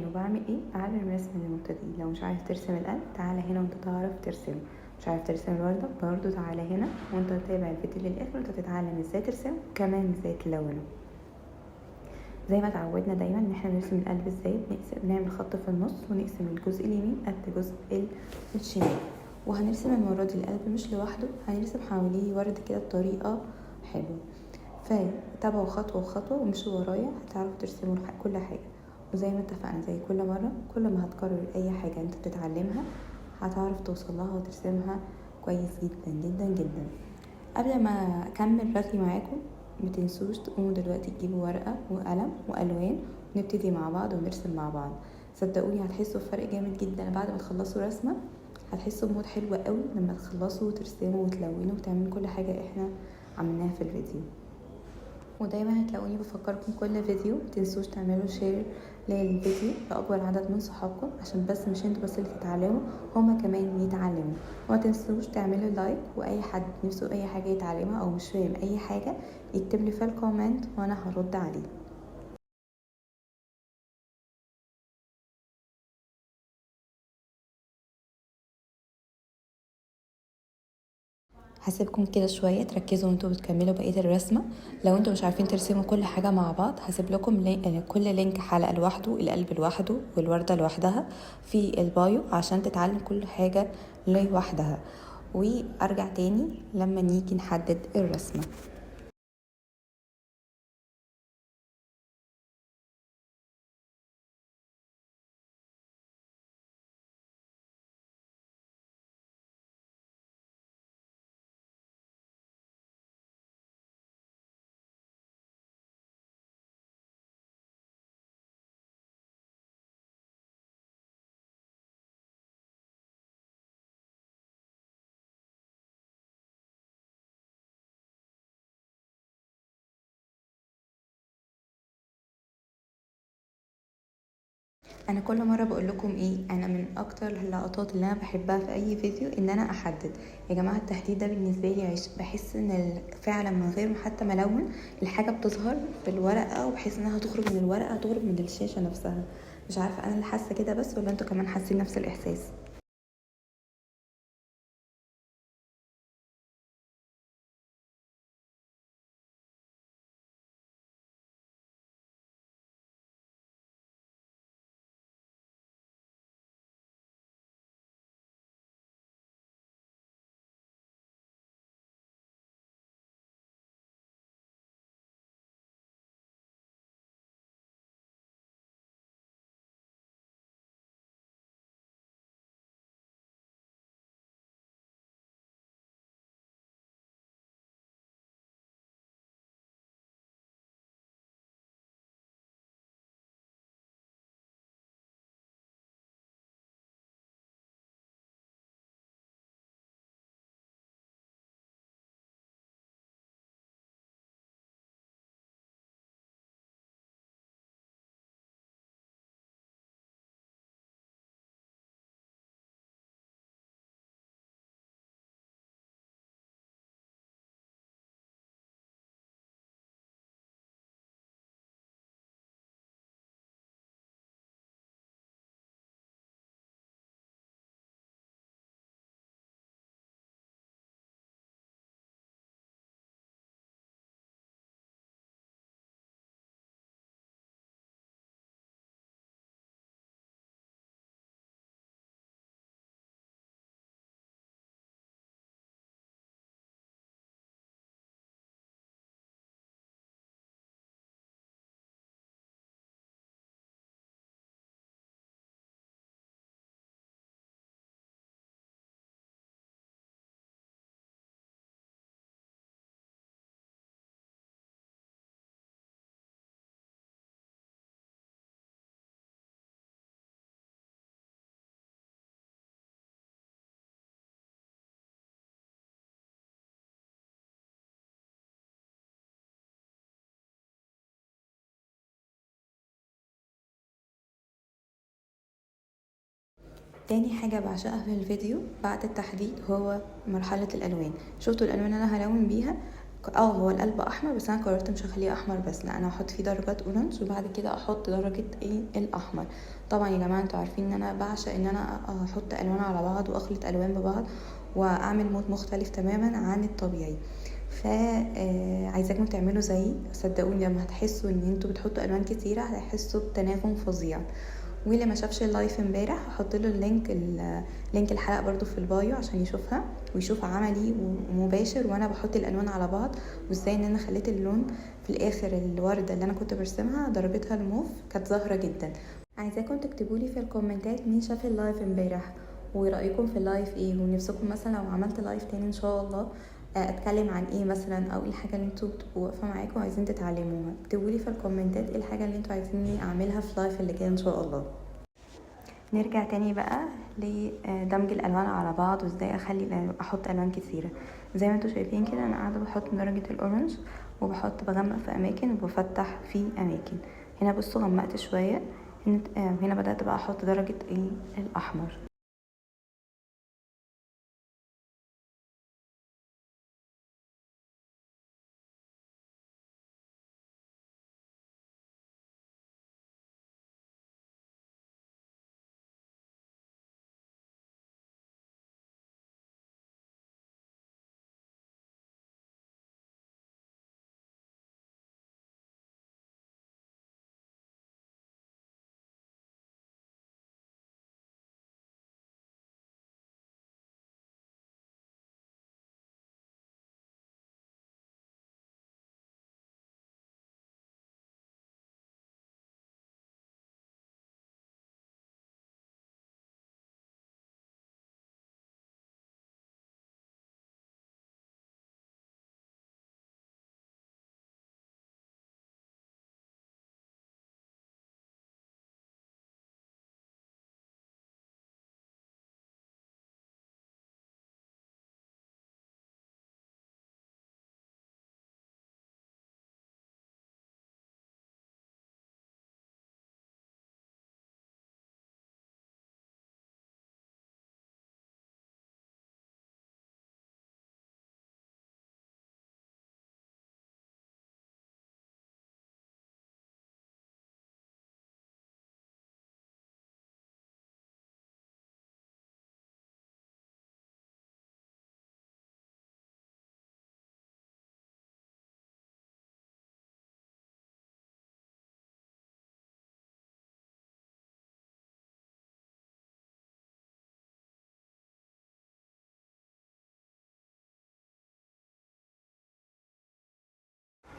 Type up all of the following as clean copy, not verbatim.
وبعمل ايه؟ بعلم رسم للمبتدئين. لو مش عارف ترسم القلب تعالى هنا وانت تعرف ترسمه، مش عارف ترسم الوردة برضو تعالى هنا وانت تتابع الفيديو للاخر وانت تتعلم ازاي ترسمه وكمان ازاي تلونه. زي ما اتعودنا دايما ان احنا نرسم القلب ازاي، بنعمل خط في النص ونقسم الجزء اليمين قد جزء الشمال. وهنرسم المرة دي القلب مش لوحده، هنرسم حواليه ورد كده بطريقة حلوة. فتابعوا خطوة وخطوة ومشوا ورايا هتعرفوا ترسموا كل حاجة. وزي ما اتفقنا زي كل مرة، كل ما هتكرر اي حاجة انت بتتعلمها هتعرف توصلها وترسمها كويس جدا جدا جدا. قبل ما اكمل رغي معاكم متنسوش تقوموا دلوقتي تجيبوا ورقة وقلم والوان ونبتدي مع بعض ونرسم مع بعض. صدقوني هتحسوا بفرق جامد جدا بعد ما تخلصوا رسمة، هتحسوا بمود حلو قوي لما تخلصوا وترسموا وتلونوا وتعملوا كل حاجة احنا عملناها في الفيديو. ودايما هتلاقوني بفكركم كل فيديو متنسوش تعملوا شير للفيديو لأكبر عدد من صحابكم، عشان بس مش انتوا بس اللي تتعلموا، هما كمان يتعلموا. وما تنسوش تعملوا لايك، واي حد نفسه اي حاجة يتعلمها او مش فاهم اي حاجة يكتب لي في الكومنت وانا هرد عليه. هسيبكم كده شويه تركزوا وانتوا بتكملوا بقيه الرسمه. لو انتوا مش عارفين ترسموا كل حاجه مع بعض هسيب لكم كل لينك حلقه لوحده، القلب لوحده والورده لوحدها في البايو عشان تتعلم كل حاجه لوحدها. وارجع تاني لما نيجي نحدد الرسمه. انا كل مره بقول لكم ايه، انا من اكتر اللقطات اللي انا بحبها في اي فيديو ان انا احدد. يا جماعه التحديد ده بالنسبه لي عيش، بحس ان فعلا من غير حتى ما الون الحاجه بتظهر في الورقه، وبحس انها تخرج من الورقه تخرج من الشاشه نفسها. مش عارفه انا اللي حاسه كده بس ولا انتوا كمان حاسين نفس الاحساس؟ تاني حاجة بعشقها في الفيديو بعد التحديد هو مرحلة الألوان. شفتوا الألوان أنا هلون بيها؟ هو القلب احمر، بس انا قررت مش هخليه احمر بس، لا انا هحط فيه درجات اورنج وبعد كده احط درجه ايه الاحمر. طبعا يا جماعه انتوا عارفين ان انا بعشق ان انا احط الوان على بعض واخلط الوان ببعض واعمل مود مختلف تماما عن الطبيعي. عايزاكم تعملوا زيي، صدقوني لما هتحسوا ان انتوا بتحطوا الوان كتيره هتحسوا بتناغم فظيع. واللي ما شافش اللايف امبارح هحط له لينك الحلقه برضو في البايو عشان يشوفها ويشوف عملي ومباشر وانا بحط الالوان على بعض، وازاي ان انا خليت اللون في الاخر الورده اللي انا كنت برسمها درجتها الموف كانت ظاهره جدا. عايزاكم تكتبوا لي في الكومنتات مين شاف اللايف امبارح ورأيكم في اللايف ايه، ونفسكم مثلا لو عملت لايف تاني ان شاء الله اتكلم عن ايه مثلا، او ايه الحاجه اللي انتوا بتبقوا واقفه معاكم وعايزين تتعلموها. اكتبوا لي في الكومنتات ايه الحاجه اللي انتوا عايزيني اعملها في لايف اللي جاي ان شاء الله. نرجع تاني بقى لدمج الالوان على بعض وازاي احط الوان كثيره. زي ما انتوا شايفين كده انا قاعده بحط درجه الاورنج بغمق في اماكن وبفتح في اماكن. هنا بصوا غمقت شويه، هنا بدات بقى احط درجه الاحمر.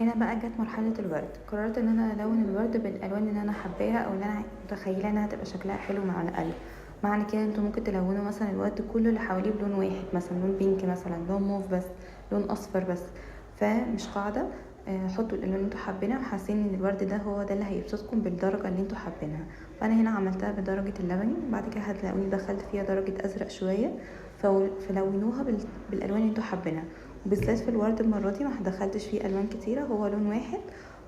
هنا بقى جت مرحله الورد، قررت ان انا الون الورد بالالوان اللي انا حباها او اللي انا متخيله انها تبقى شكلها حلو مع القلب. معنى كده انتوا ممكن تلونوا مثلا الورد كله اللي حواليه بلون واحد، مثلا لون بينك، مثلا لون موف بس، لون اصفر بس، فمش قاعده. حطوا الالوان اللي انتوا حابينها وحاسين ان الورد ده هو ده اللي هيبسطكم بالدرجه اللي انتوا حابينها. فانا هنا عملتها بدرجه اللبني، بعد كده هتلاقوني دخلت فيها درجه ازرق شويه، فلونوها بالالوان اللي انتوا حابينها. وبالذات في الورد المره دي ما دخلتش فيه الوان كتيره، هو لون واحد،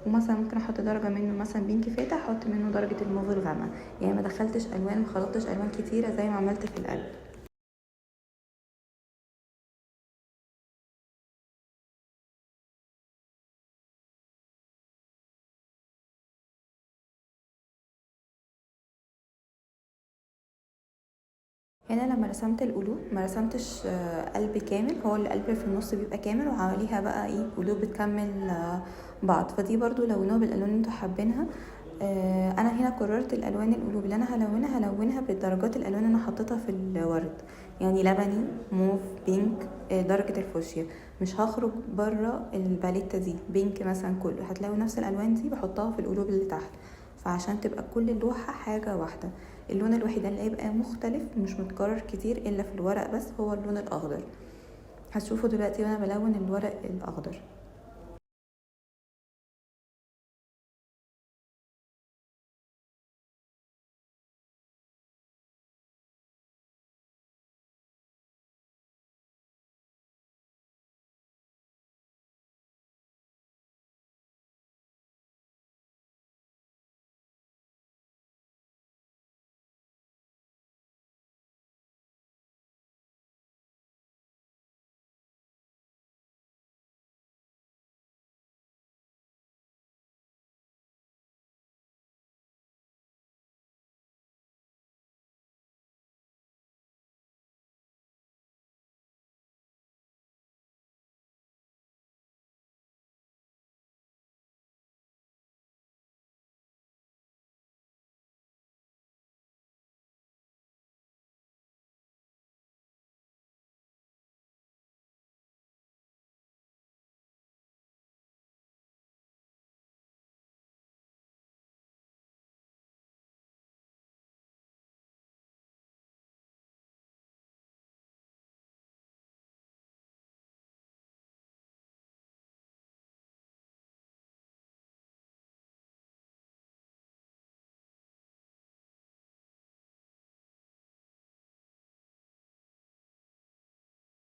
ومثلا ممكن احط درجه منه مثلا بينك فاتح، احط منه درجه الموف الغامق، يعني ما دخلتش الوان، ما خلطتش الوان كتيره زي ما عملت في القلب. هنا لما رسمت القلوب ما رسمتش قلب كامل، هو القلب في النص بيبقى كامل وحواليها بقى قلوب بتكمل بعض، فدي برضو لونوها بالالوان اللي انتوا حابينها. انا هنا قررت الالوان القلوب اللي انا هلونها بالدرجات الالوان اللي انا حطيتها في الورد، يعني لبني، موف، بينك، درجه الفوشيا. مش هخرج بره الباليتا دي، بينك مثلا كله هتلاقوا نفس الالوان دي بحطها في القلوب اللي تحت، فعشان تبقى كل اللوحه حاجه واحده. اللون الوحيد اللي هيبقى مختلف مش متكرر كتير الا في الورق بس هو اللون الاخضر. هتشوفوا دلوقتي وانا بلون الورق الاخضر.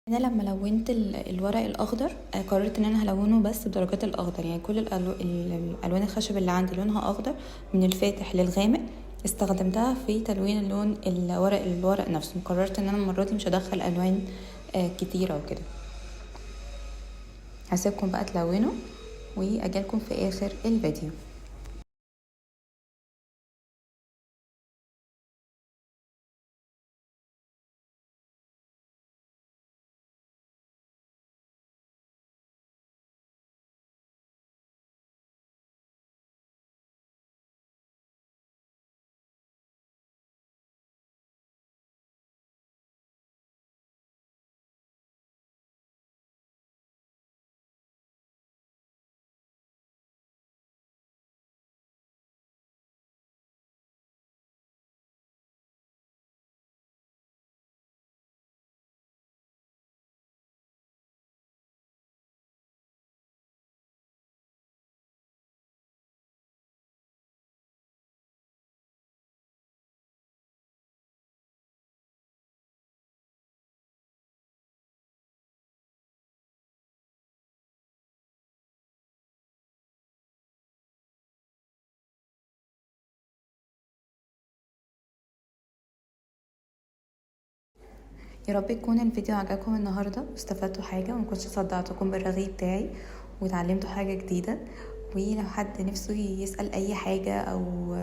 انا لما لونت الورق الاخضر قررت ان انا هلونه بس بدرجات الاخضر، يعني كل الالوان الخشب اللي عندي لونها اخضر من الفاتح للغامق استخدمتها في تلوين اللون الورق نفسه. قررت ان انا المره دي مش هدخل الوان كتيره وكده. هسيبكم بقى تلونوا واجيلكم في اخر الفيديو. يا رب يكون الفيديو عجبكم النهارده واستفدتوا حاجه ومكنتش صدعتكم بالرغي بتاعي واتعلمتوا حاجه جديده. ولو حد نفسه يسأل اي حاجه او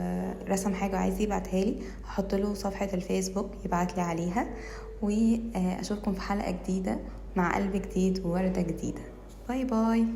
رسم حاجه وعايز يبعتها لي هحط له صفحه الفيسبوك يبعت لي عليها. واشوفكم في حلقه جديده مع قلب جديد وورده جديده. باي باي.